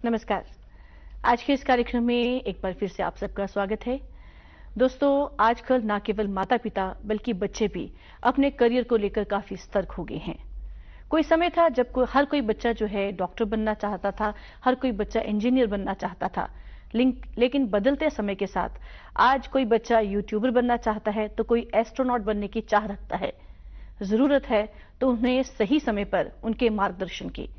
नमस्कार। आज के इस कार्यक्रम में एक बार फिर से आप सबका स्वागत है। दोस्तों, आजकल न केवल माता पिता बल्कि बच्चे भी अपने करियर को लेकर काफी सतर्क हो गए हैं। कोई समय था जब हर कोई बच्चा जो है डॉक्टर बनना चाहता था, हर कोई बच्चा इंजीनियर बनना चाहता था। लेकिन बदलते समय के साथ आज कोई बच्चा यूट्यूबर बनना चाहता है तो कोई एस्ट्रोनॉट बनने की चाह रखता है। जरूरत है तो उन्हें सही समय पर उनके मार्गदर्शन की।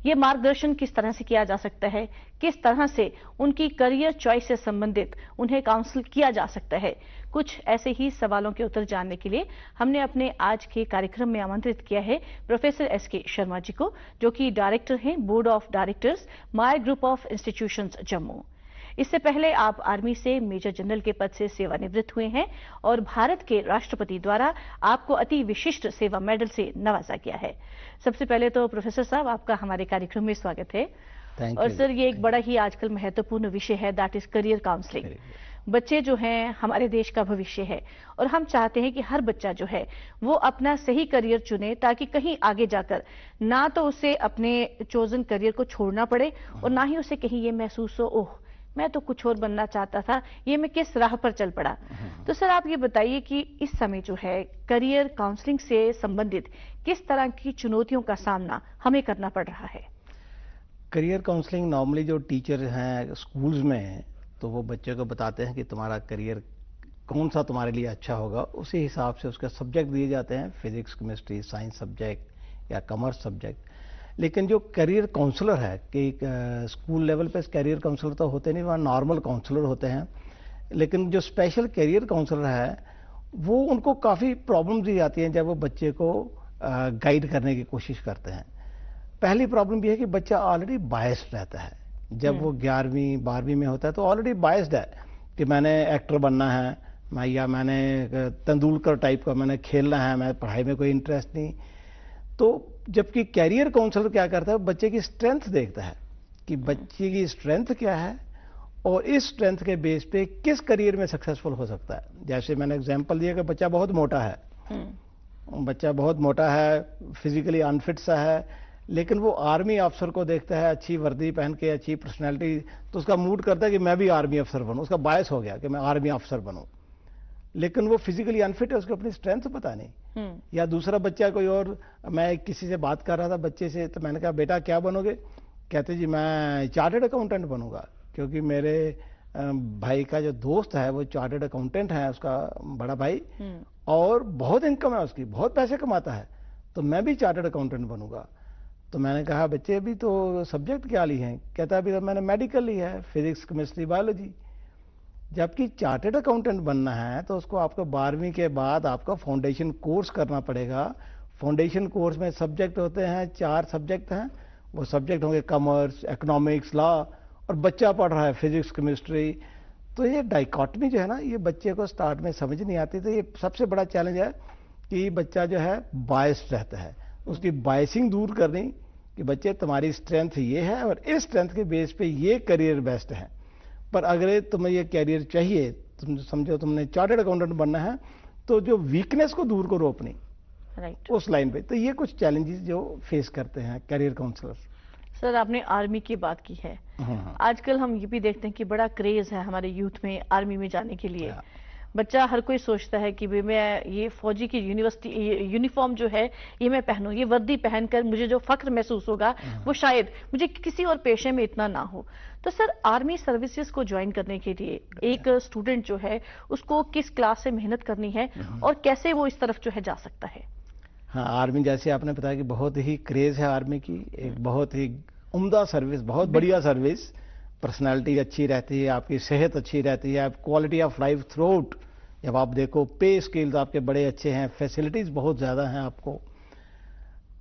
ये मार्गदर्शन किस तरह से किया जा सकता है, किस तरह से उनकी करियर चॉइस से संबंधित उन्हें काउंसिल किया जा सकता है, कुछ ऐसे ही सवालों के उत्तर जानने के लिए हमने अपने आज के कार्यक्रम में आमंत्रित किया है प्रोफेसर एसके शर्मा जी को, जो कि डायरेक्टर हैं board of directors Mayar group of institutions Jammu. इससे पहले आप आर्मी से मेजर जनरल के पद से सेवानिवृत्त हुए हैं और भारत के राष्ट्रपति द्वारा आपको अति विशिष्ट सेवा मेडल से नवाजा गया है। सबसे पहले तो प्रोफेसर साहब, आपका हमारे कार्यक्रम में स्वागत है। और सर, ये एक बड़ा ही आजकल महत्वपूर्ण विषय है, दैट इज करियर काउंसलिंग। बच्चे जो हैं हमारे देश का भविष्य है और हम चाहते हैं कि हर बच्चा जो है वो अपना सही करियर चुने, ताकि कहीं आगे जाकर ना तो उसे अपने चोजन करियर को छोड़ना पड़े और ना ही उसे कहीं ये महसूस हो, ओह मैं तो कुछ और बनना चाहता था, ये मैं किस राह पर चल पड़ा। तो सर, आप ये बताइए कि इस समय जो है करियर काउंसलिंग से संबंधित किस तरह की चुनौतियों का सामना हमें करना पड़ रहा है। करियर काउंसलिंग नॉर्मली जो टीचर हैं स्कूल्स में, तो वो बच्चे को बताते हैं कि तुम्हारा करियर कौन सा तुम्हारे लिए अच्छा होगा, उसी हिसाब से उसके सब्जेक्ट दिए जाते हैं, फिजिक्स केमिस्ट्री साइंस सब्जेक्ट या कॉमर्स सब्जेक्ट। लेकिन जो करियर काउंसलर है कि स्कूल लेवल पे कैरियर काउंसलर तो होते नहीं, वहाँ नॉर्मल काउंसलर होते हैं। लेकिन जो स्पेशल करियर काउंसलर है वो उनको काफ़ी प्रॉब्लम दी जाती हैं जब वो बच्चे को गाइड करने की कोशिश करते हैं। पहली प्रॉब्लम ये है कि बच्चा ऑलरेडी बायस्ड रहता है। जब वो 11वीं 12वीं में होता है तो ऑलरेडी बायस्ड है कि मैंने एक्टर बनना है, मैंने तेंदुलकर टाइप का मैंने खेलना है, मैं पढ़ाई में कोई इंटरेस्ट नहीं। तो जबकि कैरियर काउंसलर क्या करता है, बच्चे की स्ट्रेंथ देखता है कि बच्चे की स्ट्रेंथ क्या है और इस स्ट्रेंथ के बेस पे किस करियर में सक्सेसफुल हो सकता है। जैसे मैंने एग्जांपल दिया कि बच्चा बहुत मोटा है, बच्चा बहुत मोटा है, फिजिकली अनफिट सा है, लेकिन वो आर्मी अफसर को देखता है अच्छी वर्दी पहन के, अच्छी पर्सनैलिटी, तो उसका मूड करता है कि मैं भी आर्मी अफसर बनूं, उसका बायस हो गया कि मैं आर्मी अफसर बनूं। लेकिन वो फिजिकली अनफिट है, उसको अपनी स्ट्रेंथ पता नहीं। या दूसरा बच्चा कोई और, मैं किसी से बात कर रहा था बच्चे से, तो मैंने कहा बेटा क्या बनोगे, कहते जी मैं चार्टर्ड अकाउंटेंट बनूंगा, क्योंकि मेरे भाई का जो दोस्त है वो चार्टर्ड अकाउंटेंट है, उसका बड़ा भाई, और बहुत इनकम है उसकी, बहुत पैसे कमाता है, तो मैं भी चार्टर्ड अकाउंटेंट बनूंगा। तो मैंने कहा बच्चे अभी तो सब्जेक्ट क्या ली हैं, कहता अभी तो मैंने मेडिकल ली है, फिजिक्स केमिस्ट्री बायोलॉजी। जबकि चार्टर्ड अकाउंटेंट बनना है तो उसको आपको 12वीं के बाद आपका फाउंडेशन कोर्स करना पड़ेगा। फाउंडेशन कोर्स में सब्जेक्ट होते हैं, 4 सब्जेक्ट हैं, वो सब्जेक्ट होंगे कॉमर्स, इकोनॉमिक्स, लॉ, और बच्चा पढ़ रहा है फिजिक्स केमिस्ट्री। तो ये डाइकॉटमी जो है ना, ये बच्चे को स्टार्ट में समझ नहीं आती। तो ये सबसे बड़ा चैलेंज है कि बच्चा जो है बायस्ड रहता है, उसकी बायसिंग दूर करनी कि बच्चे तुम्हारी स्ट्रेंथ ये है और इस स्ट्रेंथ के बेस पे ये करियर बेस्ट है। पर अगर तुम्हें ये कैरियर चाहिए, तुम समझो तुमने चार्टर्ड अकाउंटेंट बनना है, तो जो वीकनेस को दूर करो अपनी, राइट, उस लाइन पे। तो ये कुछ चैलेंजेस जो फेस करते हैं कैरियर काउंसलर। सर, आपने आर्मी की बात की है। आजकल हम ये भी देखते हैं कि बड़ा क्रेज है हमारे यूथ में आर्मी में जाने के लिए। बच्चा हर कोई सोचता है कि मैं ये फौजी की यूनिफॉर्म जो है ये मैं पहनूं, ये वर्दी पहनकर मुझे जो फख्र महसूस होगा वो शायद मुझे किसी और पेशे में इतना ना हो। तो सर, आर्मी सर्विसेज को ज्वाइन करने के लिए एक स्टूडेंट जो है उसको किस क्लास से मेहनत करनी है और कैसे वो इस तरफ जो है जा सकता है। हाँ, आर्मी जैसे आपने बताया कि बहुत ही क्रेज है आर्मी की, एक बहुत ही उम्दा सर्विस, बहुत बढ़िया सर्विस। पर्सनालिटी अच्छी रहती है, आपकी सेहत अच्छी रहती है, quality of life through out, जब आप देखो पे स्केल्स आपके बड़े अच्छे हैं, फैसिलिटीज बहुत ज़्यादा हैं आपको।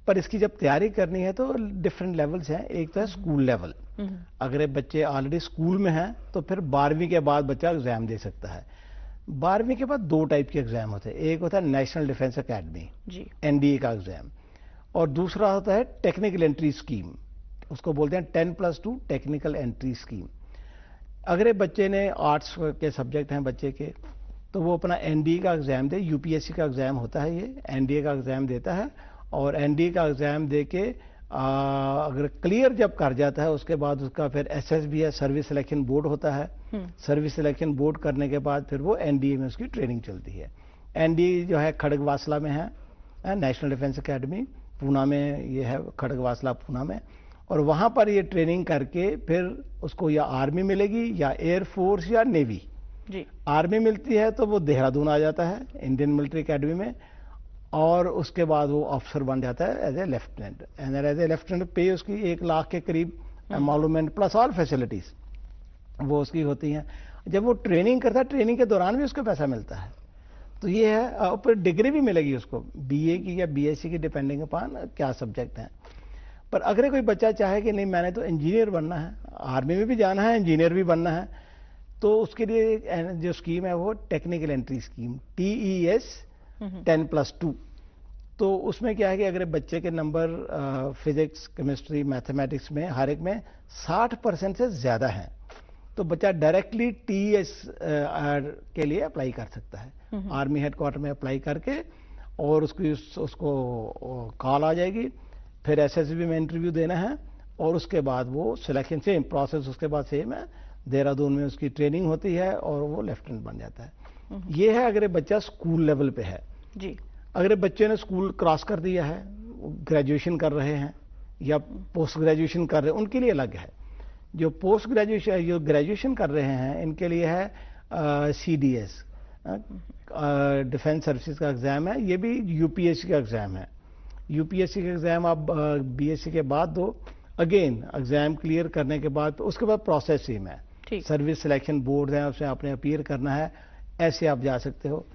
पर इसकी जब तैयारी करनी है तो डिफरेंट लेवल्स हैं। एक तो है स्कूल लेवल, अगर बच्चे ऑलरेडी स्कूल में हैं तो फिर 12वीं के बाद बच्चा एग्जाम दे सकता है। 12वीं के बाद 2 टाइप के एग्जाम होते हैं, एक होता है नेशनल डिफेंस अकेडमी NDA का एग्जाम, और दूसरा होता है टेक्निकल एंट्री स्कीम, उसको बोलते हैं 10+2 टेक्निकल एंट्री स्कीम। अगर बच्चे ने आर्ट्स के सब्जेक्ट हैं बच्चे के, तो वो अपना NDA का एग्जाम दे, UPSC का एग्जाम होता है ये, NDA का एग्जाम देता है, और NDA का एग्जाम दे के अगर क्लियर जब कर जाता है उसके बाद उसका फिर एसएसबी है, सर्विस सिलेक्शन बोर्ड होता है। सर्विस सिलेक्शन बोर्ड करने के बाद फिर वो एनडीए में उसकी ट्रेनिंग चलती है। एनडीए जो है खड़गवासला में है, नेशनल डिफेंस एकेडमी पूना में, ये है खड़गवासला पूना में। और वहां पर ये ट्रेनिंग करके फिर उसको या आर्मी मिलेगी या एयरफोर्स या नेवी। जी। आर्मी मिलती है तो वो देहरादून आ जाता है इंडियन मिलिट्री एकेडमी में, और उसके बाद वो ऑफिसर बन जाता है as a lieutenant. And as a lieutenant पे उसकी 1 लाख के करीब एमोलूमेंट प्लस ऑल फैसिलिटीज वो उसकी होती हैं। जब वो ट्रेनिंग करता है, ट्रेनिंग के दौरान भी उसको पैसा मिलता है। तो ये है, फिर डिग्री भी मिलेगी उसको बीए की या बीएससी की, डिपेंडिंग अपॉन क्या सब्जेक्ट है। पर अगर कोई बच्चा चाहे कि नहीं मैंने तो इंजीनियर बनना है, आर्मी में भी जाना है, इंजीनियर भी बनना है, तो उसके लिए जो स्कीम है वो टेक्निकल एंट्री स्कीम TES 10+2। तो उसमें क्या है कि अगर बच्चे के नंबर फिजिक्स, केमिस्ट्री, मैथमेटिक्स में हर एक में 60% से ज्यादा हैं, तो बच्चा डायरेक्टली TES के लिए अप्लाई कर सकता है। आर्मी हेडक्वार्टर में अप्लाई करके, और उसको कॉल आ जाएगी, फिर एसएसबी में इंटरव्यू देना है, और उसके बाद वो सिलेक्शन सेम प्रोसेस उसके बाद सेम है। देहरादून में उसकी ट्रेनिंग होती है और वो लेफ्टिनेंट बन जाता है। ये है अगर बच्चा स्कूल लेवल पे है जी। अगर बच्चे ने स्कूल क्रॉस कर दिया है, ग्रेजुएशन कर रहे हैं या पोस्ट ग्रेजुएशन कर रहे हैं, उनके लिए अलग है। जो पोस्ट ग्रेजुएशन, जो ग्रेजुएशन कर रहे हैं, इनके लिए है CDS, डिफेंस सर्विसेज का एग्जाम है। ये भी यूपीएससी का एग्जाम है। यूपीएससी का एग्जाम आप बीएससी के बाद दो, अगेन एग्जाम क्लियर करने के बाद उसके बाद प्रोसेस सेम है। सर्विस सिलेक्शन बोर्ड है, उसमें आपने अपीयर करना है, ऐसे आप जा सकते हो।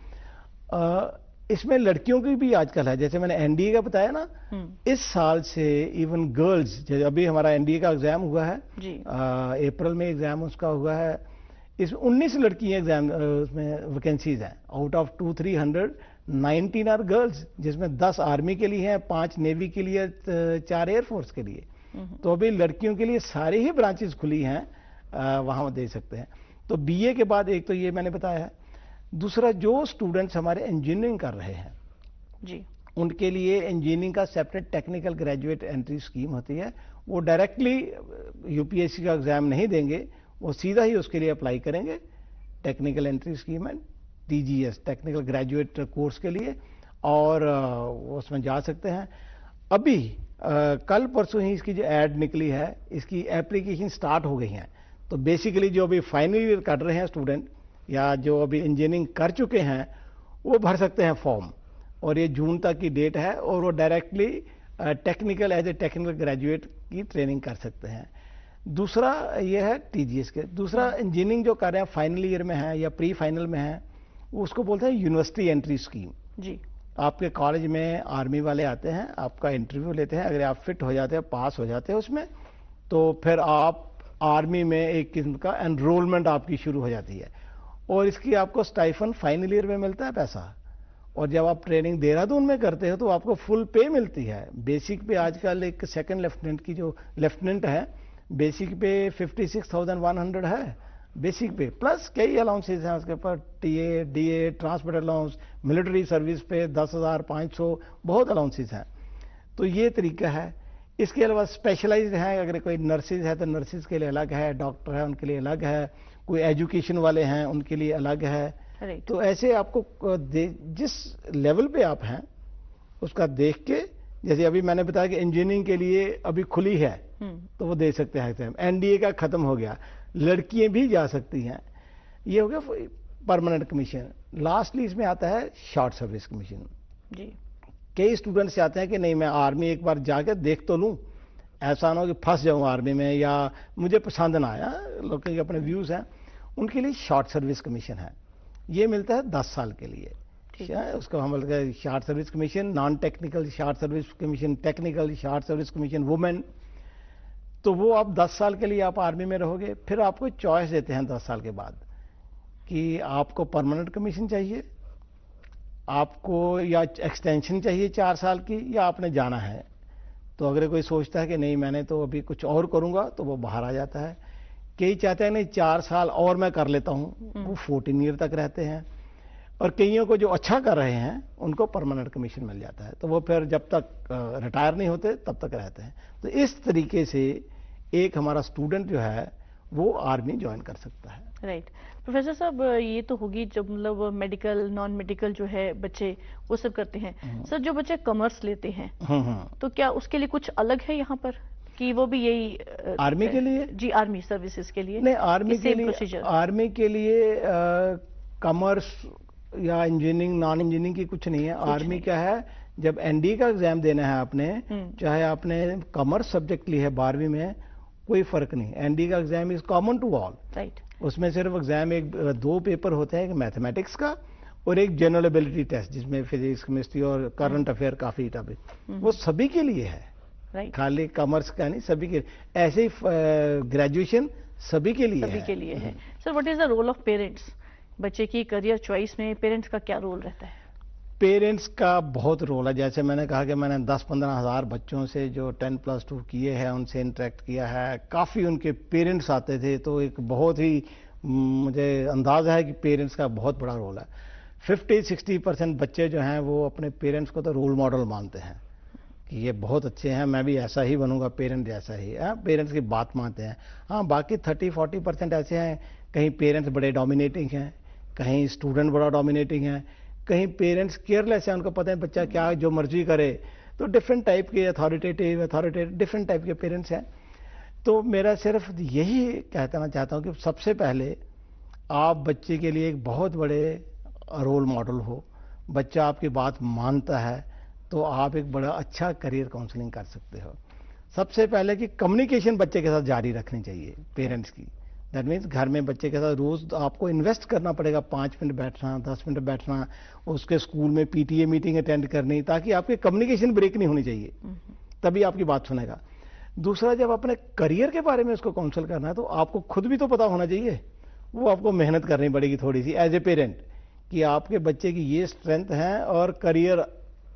इसमें लड़कियों की भी आजकल है, जैसे मैंने एनडीए का बताया ना, इस साल से इवन गर्ल्स, जैसे अभी हमारा एनडीए का एग्जाम हुआ है अप्रैल में, एग्जाम उसका हुआ है, इसमें 19 लड़कियां एग्जाम उसमें वैकेंसीज हैं। आउट ऑफ 200-300 19 आर गर्ल्स, जिसमें 10 आर्मी के लिए हैं, 5 नेवी के लिए, 4 एयरफोर्स के लिए। तो अभी लड़कियों के लिए सारी ही ब्रांचेस खुली हैं, वहां दे सकते हैं। तो बीए के बाद एक तो ये मैंने बताया है। दूसरा, जो स्टूडेंट्स हमारे इंजीनियरिंग कर रहे हैं जी, उनके लिए इंजीनियरिंग का separate technical graduate entry scheme होती है। वो डायरेक्टली यूपीएससी का एग्जाम नहीं देंगे, वो सीधा ही उसके लिए अप्लाई करेंगे टेक्निकल एंट्री स्कीम है, TGS टेक्निकल ग्रेजुएट कोर्स के लिए, और उसमें जा सकते हैं। अभी कल परसों ही इसकी जो एड निकली है, इसकी एप्लीकेशन स्टार्ट हो गई है। तो बेसिकली जो अभी फाइनल ईयर कर रहे हैं स्टूडेंट, या जो अभी इंजीनियरिंग कर चुके हैं, वो भर सकते हैं फॉर्म, और ये जून तक की डेट है, और वो directly technical as a technical graduate की ट्रेनिंग कर सकते हैं। दूसरा ये है TGS के। दूसरा, इंजीनियरिंग जो कर रहे हैं फाइनल ईयर में है या प्री फाइनल में है, उसको बोलते हैं यूनिवर्सिटी एंट्री स्कीम जी। आपके कॉलेज में आर्मी वाले आते हैं, आपका इंटरव्यू लेते हैं, अगर आप फिट हो जाते हैं, पास हो जाते हैं उसमें, तो फिर आप आर्मी में एक किस्म का एनरोलमेंट आपकी शुरू हो जाती है, और इसकी आपको स्टाइफन फाइनल ईयर में मिलता है पैसा। और जब आप ट्रेनिंग देहरादून में करते हो तो आपको फुल पे मिलती है। बेसिक पे आजकल एक सेकंड लेफ्टिनेंट की, जो लेफ्टिनेंट है, बेसिक पे 56,100 है बेसिक पे, प्लस कई अलाउंसेज हैं उसके ऊपर, TA, DA, transport allowance, military service पे 10,500, बहुत अलाउंसेज हैं। तो ये तरीका है। इसके अलावा स्पेशलाइज्ड है, अगर कोई नर्सिस है तो नर्सिस के लिए अलग है, डॉक्टर है उनके लिए अलग है, कोई एजुकेशन वाले हैं उनके लिए अलग है। तो ऐसे आपको जिस लेवल पे आप हैं उसका देख के, जैसे अभी मैंने बताया कि इंजीनियरिंग के लिए अभी खुली है, तो वो दे सकते हैं एग्जाम। एनडीए का खत्म हो गया, लड़कियां भी जा सकती हैं। ये हो गया परमानेंट कमीशन। लास्टली इसमें आता है शॉर्ट सर्विस कमीशन जी। कई स्टूडेंट्स चाहते हैं कि नहीं, मैं आर्मी एक बार जाके देख तो लूं, ऐसा ना हो कि फंस जाऊं आर्मी में या मुझे पसंद ना आया, लोगों के अपने व्यूज हैं। उनके लिए शॉर्ट सर्विस कमीशन है, ये मिलता है 10 साल के लिए। उसको हम बोलते हैं short service commission, non technical short service commission, technical short service commission women. तो वो आप 10 साल के लिए आप आर्मी में रहोगे, फिर आपको चॉइस देते हैं 10 साल के बाद कि आपको परमानेंट कमीशन चाहिए, आपको या एक्सटेंशन चाहिए 4 साल की, या आपने जाना है। तो अगर कोई सोचता है कि नहीं मैंने तो अभी कुछ और करूंगा, तो वो बाहर आ जाता है। कई चाहते हैं नहीं 4 साल और मैं कर लेता हूं, वो 14 ईयर तक रहते हैं। और कईयों को जो अच्छा कर रहे हैं उनको परमानेंट कमीशन मिल जाता है, तो वो फिर जब तक रिटायर नहीं होते तब तक रहते हैं। तो इस तरीके से एक हमारा स्टूडेंट जो है वो आर्मी ज्वाइन कर सकता है। राइट। प्रोफेसर साहब, ये तो होगी जब मतलब मेडिकल नॉन मेडिकल जो है बच्चे वो सब करते हैं। सर, जो बच्चे कॉमर्स लेते हैं तो क्या उसके लिए कुछ अलग है यहाँ पर कि वो भी यही आर्मी के लिए? जी, आर्मी सर्विसेज के लिए? नहीं, आर्मी के लिए कॉमर्स या इंजीनियरिंग नॉन इंजीनियरिंग की कुछ नहीं है। आर्मी क्या है, जब एनडीए का एग्जाम देना है आपने, चाहे आपने कॉमर्स सब्जेक्ट ली है 12वीं में, कोई फर्क नहीं। एनडीए का exam is common to all. Right. उसमें सिर्फ एग्जाम दो पेपर होते हैं, एक मैथमेटिक्स का और एक जनरल एबिलिटी टेस्ट, जिसमें फिजिक्स, केमिस्ट्री और करंट अफेयर काफी टॉपिक, वो सभी के लिए है। Right. खाली कॉमर्स का नहीं, सभी के। ऐसे ही ग्रेजुएशन सभी के लिए है। Sir, what is the role of parents? बच्चे की करियर चॉइस में पेरेंट्स का क्या रोल रहता है? पेरेंट्स का बहुत रोल है। जैसे मैंने कहा कि मैंने 10-15 हज़ार बच्चों से जो 10+2 किए हैं उनसे इंटरेक्ट किया है, काफ़ी उनके पेरेंट्स आते थे, तो एक बहुत ही मुझे अंदाज़ा है कि पेरेंट्स का बहुत बड़ा रोल है। 50-60% बच्चे जो हैं वो अपने पेरेंट्स को तो रोल मॉडल मानते हैं कि ये बहुत अच्छे हैं, मैं भी ऐसा ही बनूंगा, पेरेंट जैसा ही है, पेरेंट्स की बात मानते हैं। हाँ, बाकी 30-40% ऐसे हैं, कहीं पेरेंट्स बड़े डोमिनेटिंग हैं, कहीं स्टूडेंट बड़ा डोमिनेटिंग है, कहीं पेरेंट्स केयरलेस हैं, उनको पता है बच्चा क्या जो मर्जी करे। तो डिफरेंट टाइप के अथॉरिटेटिव डिफरेंट टाइप के पेरेंट्स हैं। तो मेरा सिर्फ यही कहना चाहता हूँ कि सबसे पहले आप बच्चे के लिए एक बहुत बड़े रोल मॉडल हो, बच्चा आपकी बात मानता है, तो आप एक बड़ा अच्छा करियर काउंसलिंग कर सकते हो। सबसे पहले कि कम्युनिकेशन बच्चे के साथ जारी रखनी चाहिए पेरेंट्स की। दैट मीन्स घर में बच्चे के साथ रोज आपको इन्वेस्ट करना पड़ेगा, 5 मिनट बैठना, 10 मिनट बैठना, उसके स्कूल में पीटीए मीटिंग अटेंड करनी, ताकि आपकी कम्युनिकेशन ब्रेक नहीं होनी चाहिए, तभी आपकी बात सुनेगा। दूसरा, जब अपने करियर के बारे में उसको काउंसल करना है तो आपको खुद भी तो पता होना चाहिए, वो आपको मेहनत करनी पड़ेगी थोड़ी सी एज ए पेरेंट, कि आपके बच्चे की ये स्ट्रेंथ है और करियर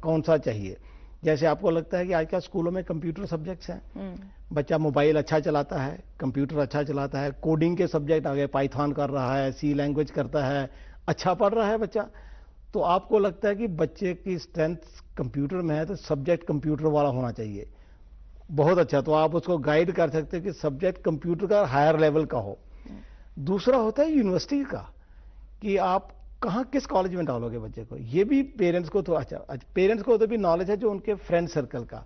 कौन सा चाहिए। जैसे आपको लगता है कि आजकल स्कूलों में कंप्यूटर सब्जेक्ट्स हैं, बच्चा मोबाइल अच्छा चलाता है, कंप्यूटर अच्छा चलाता है, कोडिंग के सब्जेक्ट आ गए, पाइथन कर रहा है, सी लैंग्वेज करता है, अच्छा पढ़ रहा है बच्चा, तो आपको लगता है कि बच्चे की स्ट्रेंथ कंप्यूटर में है तो सब्जेक्ट कंप्यूटर वाला होना चाहिए, बहुत अच्छा, तो आप उसको गाइड कर सकते हैं कि सब्जेक्ट कंप्यूटर का हायर लेवल का हो। दूसरा होता है यूनिवर्सिटी का, कि आप कहाँ किस कॉलेज में डालोगे बच्चे को, ये भी पेरेंट्स को तो अच्छा पेरेंट्स को तो भी नॉलेज है जो उनके फ्रेंड सर्कल का।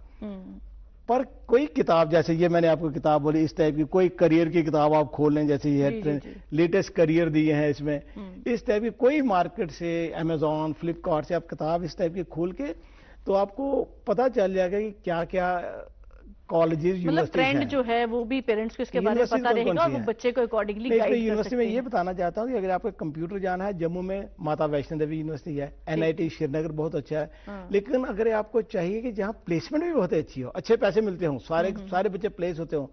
पर कोई किताब, जैसे ये मैंने आपको किताब बोली इस टाइप की, कोई करियर की किताब आप खोल लें, जैसे ये लेटेस्ट करियर दिए हैं इसमें, इस टाइप की कोई मार्केट से, अमेजॉन, फ्लिपकार्ट से आप किताब इस टाइप की खोल के, तो आपको पता चल जाएगा कि क्या क्या कॉलेजेस, मतलब ट्रेंड जो है वो भी पेरेंट्स को इसके बारे में पता रहेगा और वो बच्चे को अकॉर्डिंगली गाइड कर सकते हैं। यूनिवर्सिटी में ये बताना चाहता हूँ कि अगर आपको कंप्यूटर जाना है, जम्मू में माता वैष्णो देवी यूनिवर्सिटी है, एनआईटी श्रीनगर बहुत अच्छा है, लेकिन अगर आपको चाहिए कि जहाँ प्लेसमेंट भी बहुत अच्छी हो, अच्छे पैसे मिलते हों, सारे बच्चे प्लेस होते हों,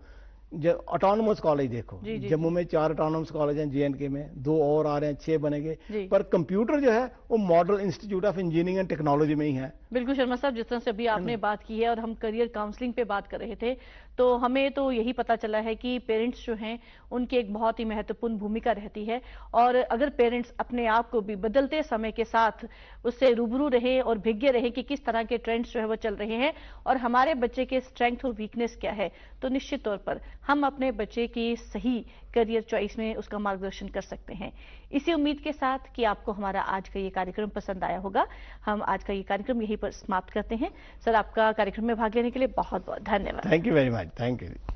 ऑटोनोमस कॉलेज देखो, जम्मू में 4 ऑटोनोमस कॉलेज हैं, JNK में 2 और आ रहे हैं, 6 बनेंगे, पर कंप्यूटर जो है वो model institute of engineering and technology में ही है। बिल्कुल शर्मा साहब, जिस तरह से अभी आपने बात की है और हम करियर काउंसलिंग पे बात कर रहे थे, तो हमें तो यही पता चला है कि पेरेंट्स जो हैं उनकी एक बहुत ही महत्वपूर्ण भूमिका रहती है, और अगर पेरेंट्स अपने आप को भी बदलते समय के साथ उससे रूबरू रहे और भिज्ञ रहे कि किस तरह के ट्रेंड्स जो है वो चल रहे हैं और हमारे बच्चे के स्ट्रेंथ और वीकनेस क्या है, तो निश्चित तौर पर हम अपने बच्चे की सही करियर चॉइस में उसका मार्गदर्शन कर सकते हैं। इसी उम्मीद के साथ कि आपको हमारा आज का ये कार्यक्रम पसंद आया होगा, हम आज का ये कार्यक्रम यहीं पर समाप्त करते हैं। सर, आपका कार्यक्रम में भाग लेने के लिए बहुत बहुत धन्यवाद। Thank you very much. Thank you.